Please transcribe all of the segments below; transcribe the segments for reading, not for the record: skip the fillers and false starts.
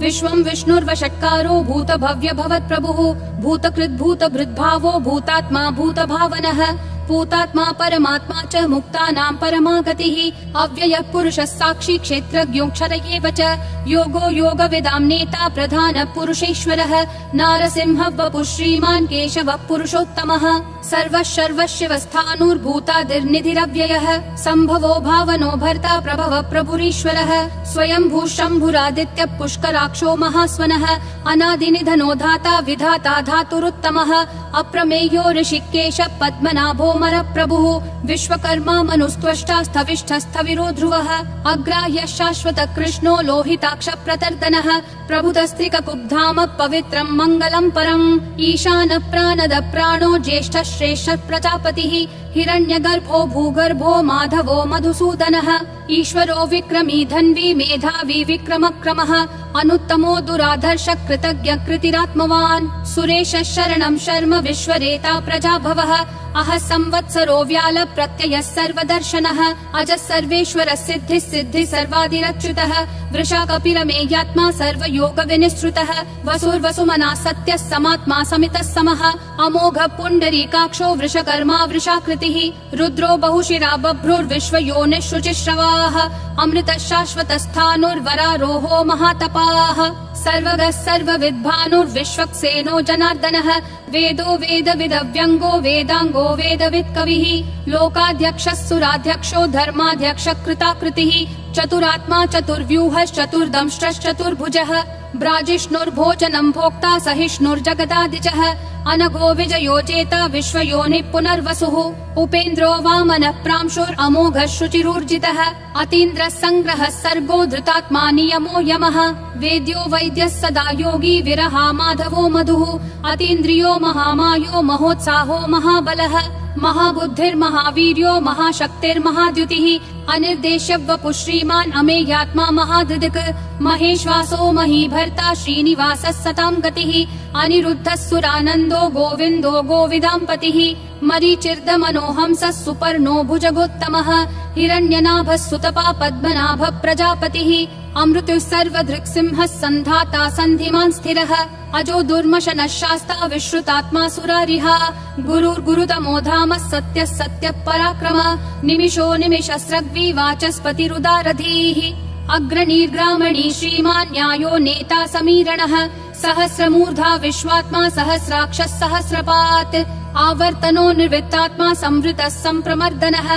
विश्वं विष्णुर्वषट्कारो भूतभव्य भवत्प्रभुः भूतकृद्भूतभृद्भावो भूतात्मा भूतभावनः भूतात्मा परमात्मा च मुक्तानां परमा गतिः अव्ययः पुरुषः साक्षी क्षेत्रज्ञोऽक्षर एव च योगो योगविदां नेता प्रधानः पुरुषेश्वरः नारसिंहः वपुः श्रीमान् केशवः पुरुषोत्तमः सर्वः सर्वशिवस्थाणुर्भूतादिर्निधिरव्ययः सम्भवो भावनो भर्ता प्रभवः प्रभुरीश्वरः स्वयंभूः शम्भुरादित्यः पुष्कराक्षो महास्वनः अनादिनिधनो धाता विधाता धातुरुत्तमः अप्रमेयो ऋषिकेशः पद्मनाभो प्रभुः विश्वकर्मा मनुस्त्वष्टा स्थविष्ठस्थविरो ध्रुवः अग्राह्यः शाश्वतः कृष्णो लोहिताक्ष प्रतर्दनः प्रभुतस्त्रिककुब्धाम पवित्रं मङ्गलं परम् ईशानः प्राणद प्राणो ज्येष्ठः श्रेष्ठः प्रजापतिः हिरण्यगर्भो भूगर्भो माधवो मधुसूदनः ईश्वरो विक्रमी धन्वी मेधावी विक्रमक्रमः अनुत्तमो दुराधर्ष कृतज्ञ कृतिरात्मवान् सुरेशः शरणं शर्म विश्वरेता प्रजाभवः अह संवत्सरो व्याल प्रत्ययः सर्वदर्शनः अजः सर्वेश्वरः सिद्धिः सिद्धिः सर्वादिरच्युतः वृषा कपिरमेयात्मा सर्वयोग विनिश्रुतः वसुर्वसुमना सत्यः समात्मा समितः समः अमोघः पुण्डरीकाक्षो वृषकर्मा वृषाकृतिः रुद्रो बहुशिरा बभ्रुर्विश्वयोनिः शुचिश्रवाः अमृतः शाश्वतस्थाणुर्वरारोहो महातपाः सर्वगः सर्वविद्भानुर्विश्वक्सेनो जनार्दनः वेदो वेदविदव्यङ्गो वेदाङ्गो वेदवित्कविः लोकाध्यक्षः सुराध्यक्षो धर्माध्यक्षः कृताकृतिः चतुरात्मा चतुर्व्यूहश्चतुर्दंष्ट्रश्चतुर्भुजः ब्राजिष्णुर्भोजनं भोक्ता सहिष्णुर्जगदादिजः अनघो विजयो जेता विश्वयोनिः पुनर्वसुः उपेन्द्रो वामनः प्रांशुरमोघः शुचिरूर्जितः अतीन्द्रः सङ्ग्रहः सर्गो धृतात्मा नियमो यमः वेद्यो वैद्यः सदा योगी विरहा माधवो मधुः अतीन्द्रियो महामायो महोत्साहो महाबलः महाबुद्धिर्महावीर्यो महाशक्तिर्महाद्युतिः अनिर्देश्य वपुः श्रीमान् अमेयात्मा महाधृदिक् महेश्वासो महीभर्ता श्रीनिवासः सतां गतिः अनिरुद्धः सुरानन्दो गोविन्दो गोविदाम्पतिः मरीचिर्दमनोहंसः सुपर्णो भुजगोत्तमः हिरण्यनाभः सुतपा पद्मनाभः प्रजापतिः अमृतुः सर्वधृक्सिंहः सन्धाता सन्धिमान् स्थिरः अजो दुर्मशनः शास्ता विश्रुतात्मा सुरारिहा गुरुर्गुरुतमो धामः सत्यः सत्यः पराक्रमः निमिषो निमिषस्रग्वी वाचस्पतिरुदारधीः अग्रणीर्ग्रामणी श्रीमान् न्यायो नेता समीरणः सहस्रमूर्धा विश्वात्मा सहस्राक्षः सहस्रपात् आवर्तनो निर्वृत्तात्मा संवृतः सम्प्रमर्दनः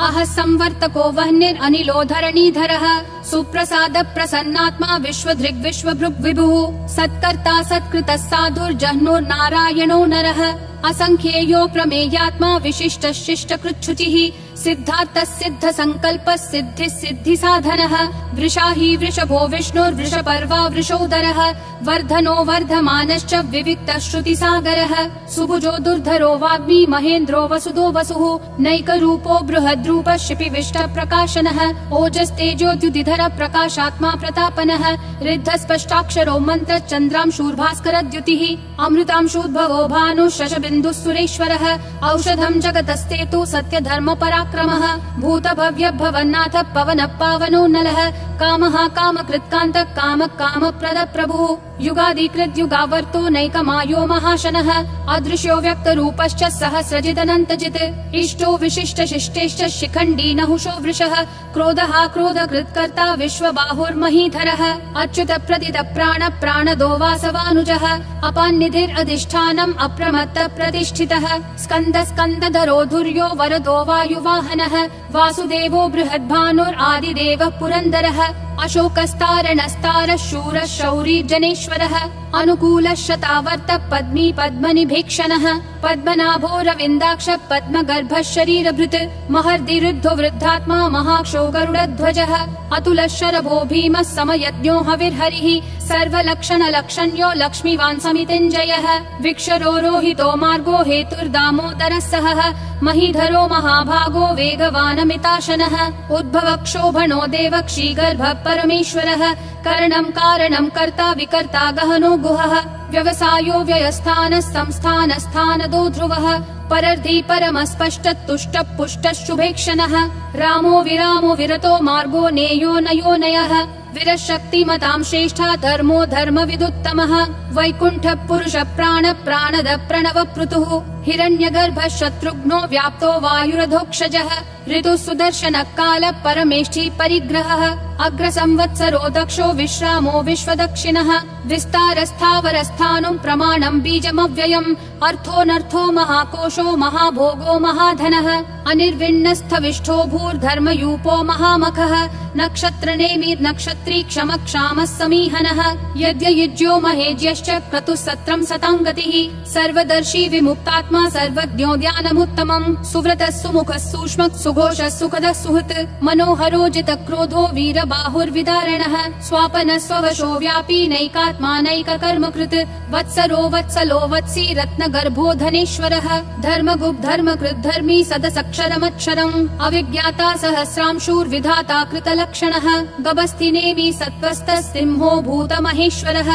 अह संवर्तको वह्निरनिलो धरणीधरः सुप्रसाद प्रसन्नात्मा विश्वधृग् विश्वभृग् विभुः सत्कर्ता सत्कृतः साधुर्जह्नुर्नारायणो नरः असंख्येयो प्रमेयात्मा विशिष्टः शिष्टकृच्छुचिः सिद्धार्थः सिद्ध संकल्पः सिद्धिः सिद्धि साधनः वृषाही वृषभो विष्णुर्वृषपर्वा वृषोदरः वर्धनो वर्धमानश्च विविक्तः श्रुतिसागरः सुभुजो दुर्धरो वाग्मी महेन्द्रो वसुदो वसुः नैकरूपो बृहद्रूपः शिपिविष्टः प्रकाशनः ओजस्तेजोद्युतिधर प्रकाशात्मा प्रतापनः ऋद्धस्पष्टाक्षरो मन्त्र चन्द्रांशूर्भास्करद्युतिः अमृतांशूद्भवो भानुः शशबिन्दुः सुरेश्वरः औषधं जगतस्तेतु सत्यधर्म पराक्रमः भूतभव्य भवन्नाथ पवनः पावनो नलः कामः कामकृत्कान्तः कामः कामप्रद प्रभुः युगादिकृत् युगावर्तो नैकमायो महाशनः अदृश्यो व्यक्तरूपश्च सहस्रजिदनन्तजित् इष्टो विशिष्ट शिष्टेश्च शिखण्डी नहुषो वृषः क्रोधः क्रोधकृत्कर्ता विश्वबाहुर्महीधरः अच्युत प्रदित प्राण प्राणदो वासवानुजः अपान्निधिरधिष्ठानम् अप्रमत्त प्रतिष्ठितः स्कन्द स्कन्दधरो धुर्यो वरदो वायुवाहनः वासुदेवो बृहद्भानुरादिदेवः पुरन्दरः अशोकस्तारणस्तारः शूरः शौरी जनेश्वरः अनुकूलः शतावर्त पद्मी पद्मनिभीक्षणः पद्मनाभो रविन्दाक्ष पद्मगर्भः शरीरभृत् महर्दिरुद्धो वृद्धात्मा महाक्षो गरुडध्वजः अतुलः शरभो भीमः समयज्ञो हविर्हरिः सर्वलक्षणलक्षण्यो लक्ष्मीवान् समितिञ्जयः विक्षरो रोहितो मार्गो हेतुर्दामोदरः सहः महीधरो महाभागो वेगवानमिताशनः उद्भवक्षोभणो देवक्षीगर्भः परमेश्वरः करणं कारणं कर्ता विकर्ता गहनो गुहः व्यवसायो व्ययस्थानः संस्थानस्थानदो ध्रुवः परर्धि परमस्पष्ट तुष्ट पुष्ट शुभेक्षणः रामो विरामो विरतो मार्गो नेयो नयो नयः विरशक्तिमतां श्रेष्ठा धर्मो धर्मविदुत्तमः वैकुण्ठ पुरुष प्राण प्राणद प्रणव पृथुः हिरण्यगर्भ शत्रुघ्नो व्याप्तो वायुरधोक्षजः ऋतु सुदर्शन काल परमेष्ठी परिग्रहः अग्र संवत्सरो दक्षो विश्रामो विश्वदक्षिणः विस्तारस्थावरस्थानं प्रमाणं बीजमव्ययम् अर्थोऽनर्थो महाकोशो महाभोगो महाधनः अनिर्विण्णस्थविष्ठो भूर्धर्मयूपो महामखः नक्षत्रनेमि नक्षत्री क्षम क्षामः समीहनः यज्ञयुज्यो महेज्यश्च क्रतुः सत्रं सतां गतिः सर्वदर्शी विमुक्तात्मा सर्वज्ञो ध्यानमुत्तमम् सुव्रतः सुमुखः सूक्ष्मः सुघोषः सुखदः सुहृत् मनोहरो जितक्रोधो वीरबाहुर्विदारणः स्वापनः स्ववशो व्यापी नैकात्मा नैककर्मकृत् वत्सरो वत्सलो वत्सी रत्नगर्भो धनेश्वरः धर्मगुप् धर्मकृत् धर्मी सदसक्षरमक्षरम् अविज्ञाता सहस्रांशूर्विधाता कृतलक्षणः गभस्तिनेमि सत्त्वस्तः सिंहो भूतमहेश्वरः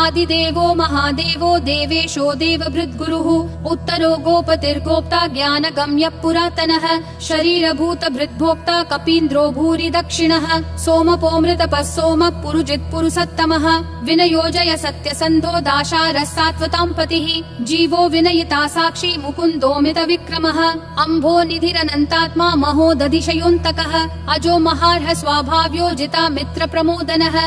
आदिदेवो महादेवो देवेशो देवभृद्गुरुः उत्तरो गोपतिर्गोप्ता ज्ञानगम्यः पुरातनः शरीरभूतभृद्भोक्ता कपीन्द्रो भूरि दक्षिणः सोमपोमृतपः सोमः पुरुजित्पुरुषत्तमः विनयोजय सत्यसन्धो दाशारः सात्वतां पतिः जीवो विनयिता साक्षी मुकुन्दोमित विक्रमः अम्भो निधिरनन्तात्मा महोदधिशयोऽन्तकः अजो महार्ह स्वाभाव्यो जिता मित्र प्रमोदनः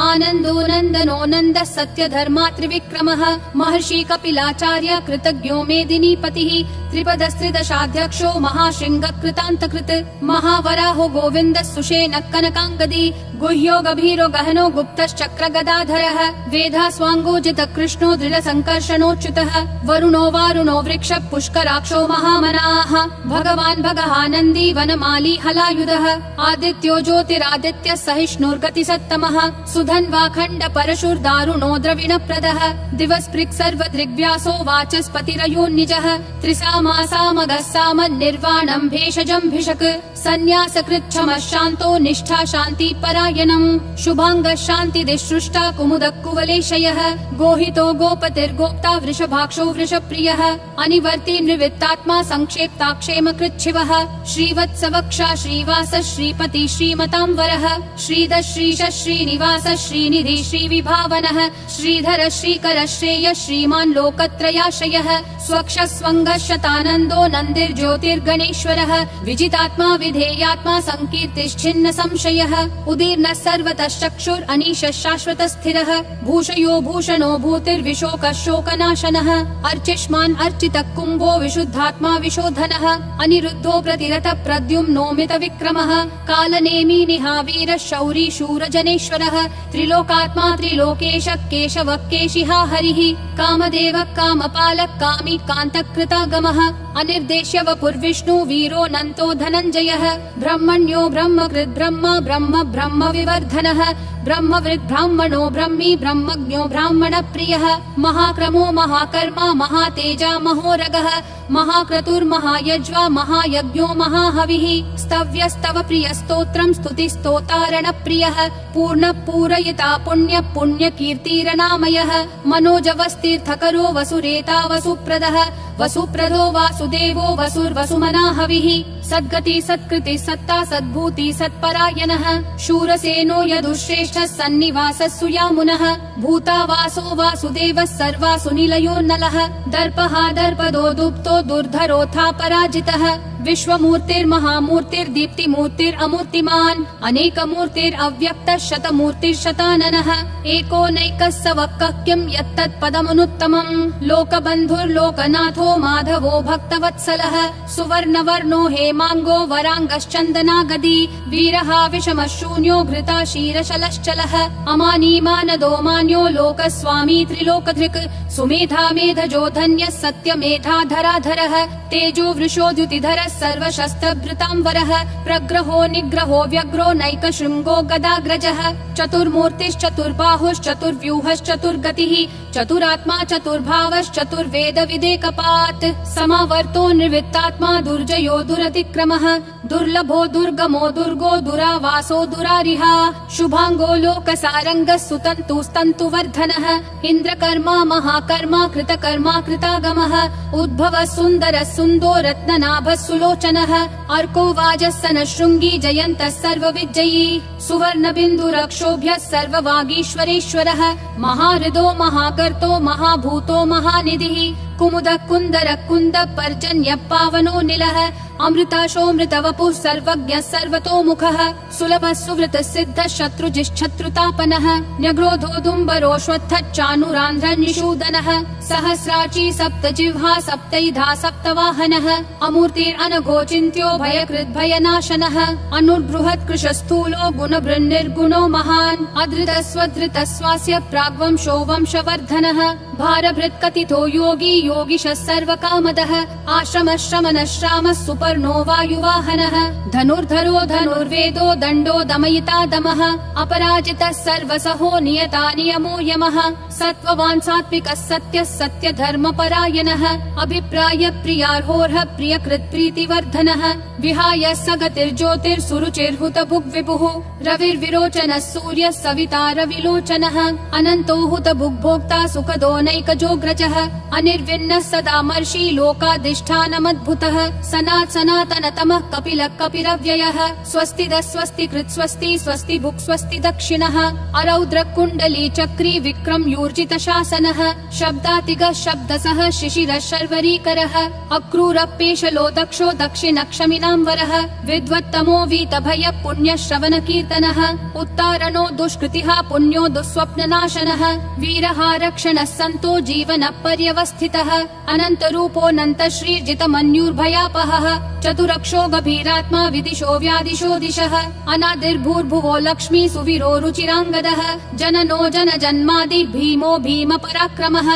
आनन्दो नन्दनो नन्दः सत्य धर्मा त्रिविक्रमः महर्षि कपिलाचार्य कृतज्ञो मेदिनीपतिः त्रिपदस्त्रिदशाध्यक्षो महाशृंग कृतान्तकृत् महावराहो गोविन्द सुषेण कनकाङ्गदी गुह्यो गभीरो गहनो गुप्तश्चक्र गदाधरः वेधा स्वाङ्गोजित कृष्णो दृढ संकर्षणोच्युतः वरुणो वारुणो वृक्ष पुष्कराक्षो महामनाः भगवान् भगहानन्दी वनमाली हलायुधः आदित्यो ज्योतिरादित्य सहिष्णुर्गतिसत्तमः सुधन्वाखण्ड परशुर्दारुणो द्रविणप्रदः दिवस्पृक् सर्वदृग्व्यासो वाचस्पतिरयोन्निजः त्रिसामासामगः सामन्निर्वाणं भेषजं भिषक् सन्न्यासकृच्छमः शान्तो निष्ठा शान्ति परायणम् शुभाङ्गः शान्तिदिसृष्टा कुमुदः कुवलेशयः गोहितो गोपतिर्गोप्ता वृषभाक्षो वृषप्रियः अनिवर्ति निवृत्तात्मा संक्षेप्ता क्षेमकृच्छिवः श्रीवत्सवक्षा श्रीवास श्रीपति श्रीमतां वरः श्रीधर श्रीश श्रीनिवास श्रीनिधि श्रीविभावनः श्रीधर श्रीकर श्रेय श्रीमान् लोकत्रयाश्रयः स्वक्ष स्वङ्गः शतानन्दो नन्दिर्ज्योतिर्गणेश्वरः विजितात्मा विधेयात्मा संकीर्तिश्छिन्न संशयः उदीर्णः सर्वतः चक्षुर् अनीशः शाश्वतः स्थिरः भूषयो भूषणो भूतिर्विशोकः शोकनाशनः अर्चिष्मान् अर्चितः कुम्भो विशुद्धात्मा विशोधनः अनिरुद्धो प्रतिरथ प्रद्युम्नोमित विक्रमः कालनेमी निहावीर शौरी शूरजनेश्वरः त्रिलोकात्मा त्रिलोकेश केशवः केशिहा हरिः कामदेवः कामपालः कामी कान्तकृतागमः अनिर्देश्य वपुर्विष्णु वीरो नन्तो धनञ्जयः ब्रह्मण्यो ब्रह्मकृत् ब्रह्म ब्रह्म ब्रह्म विवर्धनः ब्रह्मवृद् ब्राह्मणो ब्रह्मी ब्रह्मज्ञो ब्राह्मण प्रियः महाक्रमो महाकर्मा महातेजा महोरगः महाक्रतुर्महायज्वा महायज्ञो महाहविः स्तव्यस्तव प्रिय स्तोत्रं स्तुतिस्तोतारण प्रियः पूर्ण पूरयिता पुण्य पुण्य कीर्तिरनामयः मनोजवस्तीर्थकरो वसुरेता वसुप्रदः वसुप्रदो वासुदेवो वसुर्वसुमना हविः सद्गति सत्कृति सत्ता सद्भूति सत्परायणः शूरसेनो यदुश्रेष्ठः सन्निवासः सुयामुनः भूतावासो वासुदेवः सर्वासु निलयो नलः दर्पः दर्पदो दुप्तो दुर्धरोऽथा पराजितः विश्वमूर्तिर्महामूर्तिर्दीप्तिमूर्तिरमूर्तिमान् अनेकमूर्तिरव्यक्तः शतमूर्तिर्शताननः एको नैकः स वक्कः किं यत्तत्पदमनुत्तमम् लोकबन्धुर्लोकनाथो माधवो भक्तवत्सलः सुवर्णवर्णो हेमाङ्गो वराङ्गश्चन्दनागदी वीरः विषमः शून्यो घृता क्षीरशलश्चलः अमानी मानदो मान्यो लोकस्वामी त्रिलोकधृक् सुमेधा मेधजो धन्यः सत्यमेधाधराधरः तेजो वृषो द्युतिधरः सर्वशस्त्रभृतांबरः प्रग्रहो निग्रहो व्यग्रो नैकशृङ्गो गदाग्रजः चतुर्मूर्तिश्चतुर्बाहुश्चतुर्व्यूहश्चतुर्गतिः चतुरात्मा चतुर्भावश्चतुर्वेदविदेकपात् समावर्तो निर्वित्तात्मा दुर्जयो दुरतिक्रमः दुर्लभो दुर्गमो दुर्गो दुरावासो दुरारिहा शुभांगो लोकसारङ्गः सुतन्तुस्तन्तुवर्धनः इन्द्रकर्मा महाकर्मा कृतकर्मा कृतागमः उद्भवः सुन्दरः सुन्दो रत्ननाभः सुलोचनः अर्को वाजस्सनः शृङ्गी जयन्तः सर्वविजयी सुवर्णबिन्दुरक्षोभ्यः सर्ववागीश्वरेश्वरः महाहृदो महाकर्तो महाभूतो महानिधिः कुमुदः कुन्दरः कुन्दः पर्जन्यः पावनो निलः अमृताशोऽमृतवपुः सर्वज्ञः सर्वतोमुखः सुलभः सुवृतः सिद्धः शत्रुजिश्शत्रुतापनः न्यग्रोधोदुम्बरोऽश्वत्थश्चानुरान्ध्रनिषूदनः सहस्राची सप्तजिह्वा सप्तैधा सप्तवाहनः अमूर्तिरनघोचिन्त्यो भयकृद्भयनाशनः अनुर्बृहत् कृशस्थूलो गुणभृन्निर्गुणो महान् अधृतस्वधृतस्वास्य प्राग्वंशो वंशवर्धनः भारभृत्कथितो योगी योगिशः सर्वकामदः आश्रमः श्रमणः श्रामः सुपर्णो वायुवाहनः धनुर्धरो धनुर्वेदो दण्डो दमयिता दमः अपराजितः सर्वसहो नियता नियमो यमः सत्त्ववान् सात्विकः सत्यः सत्यधर्मपरायणः अभिप्राय प्रियार्होर्ह प्रियकृत् प्रीतिवर्धनः विहाय सगतिर्ज्योतिर्सुरुचिर्हुतभुग्विभुः रविर्विरोचनः सूर्यः सविता रविलोचनः अनन्तो हुतभुग्भोक्ता सुखदो नैकजोग्रजः अनिर्विन्नः सदा मर्षि लोकाधिष्ठानमद्भुतः सनातनतमः कपिलः कपिरव्ययः स्वस्तिदः स्वस्तिकृत् स्वस्ति स्वस्ति भुक् स्वस्ति दक्षिणः अरौद्र कुण्डली चक्री विक्रम यूर्जित शासनः शब्दातिगः शब्दसः शिशिरः शर्वरीकरः अक्रूरपेशलो दक्षो दक्षिणक्षमिनाम्बरः विद्वत्तमो वीतभयः पुण्यश्रवण कीर्तनः उत्तारणो दुष्कृतिः पुण्यो दुःस्वप्ननाशनः वीरः रक्षणः सन्तो जीवनः पर्यवस्थितः अनन्तरूपोऽनन्त श्रीर्जितमन्युर्भयापहः चतुरक्षो गभीरात्मा विदिशो व्यादिशो दिशः अनादिर्भूर्भुवो लक्ष्मी सुवीरो रुचिराङ्गदः जननो जनजन्मादि भीमो भीम पराक्रमः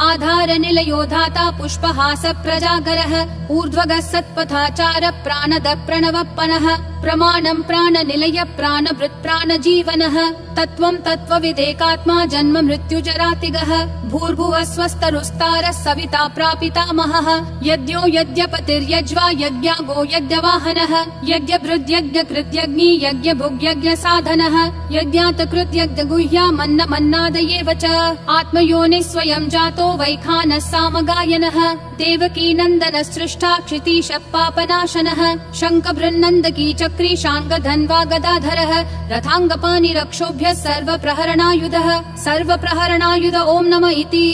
आधार निलयो धाता पुष्पहास प्रजागरः ऊर्ध्वगः सत्पथाचार प्राणद प्रणवप्पनः प्रमाणं प्राणनिलय प्राणभृत् प्राणजीवनः तत्त्वं तत्त्वविदेकात्मा जन्म मृत्युजरातिगः भूर्भुवः स्वस्तरुस्तारः सविता प्रापितामहः यज्ञो यज्ञपतिर्यज्वा यज्ञागो यज्ञवाहनः यज्ञभृद्यज्ञकृत्यग्नि यज्ञभुग्यज्ञसाधनः यज्ञातकृत्यज्ञगुह्यामन्नमन्नादयेव च आत्मयोनिः स्वयं जातो वैखानः सामगायनः देवकी नन्दनः सृष्टा क्षितीशः पापनाशनः शङ्खबृन्नन्दकी चक्री शाङ्गधन्वा गदाधरः रथाङ्गपाणिरक्षोभ्यः सर्वप्रहरणायुधः सर्वप्रहरणायुध ॐ नमः इति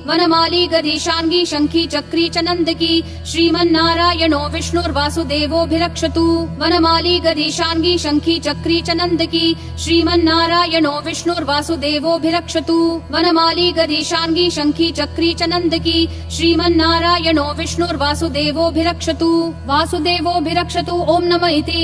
वनमाली गदीशाङ्गी शङ्खी चक्री च नन्दकी श्रीमन्नारायणो विष्णुर्वासुदेवोऽभिरक्षतु वनमाली गदीशाङ्गी शङ्खी चक्री च नन्दकी श्रीमन्नारायणो विष्णुर्वासुदेवोऽभिरक्षतु वनमाली गदीशाङ्गी शङ्खी चक्री च नन्दकी श्रीमन्नारायणो विष्णुर्वासुदेवोऽभिरक्षतु वासुदेवोऽभिरक्षतु ॐ नमः इति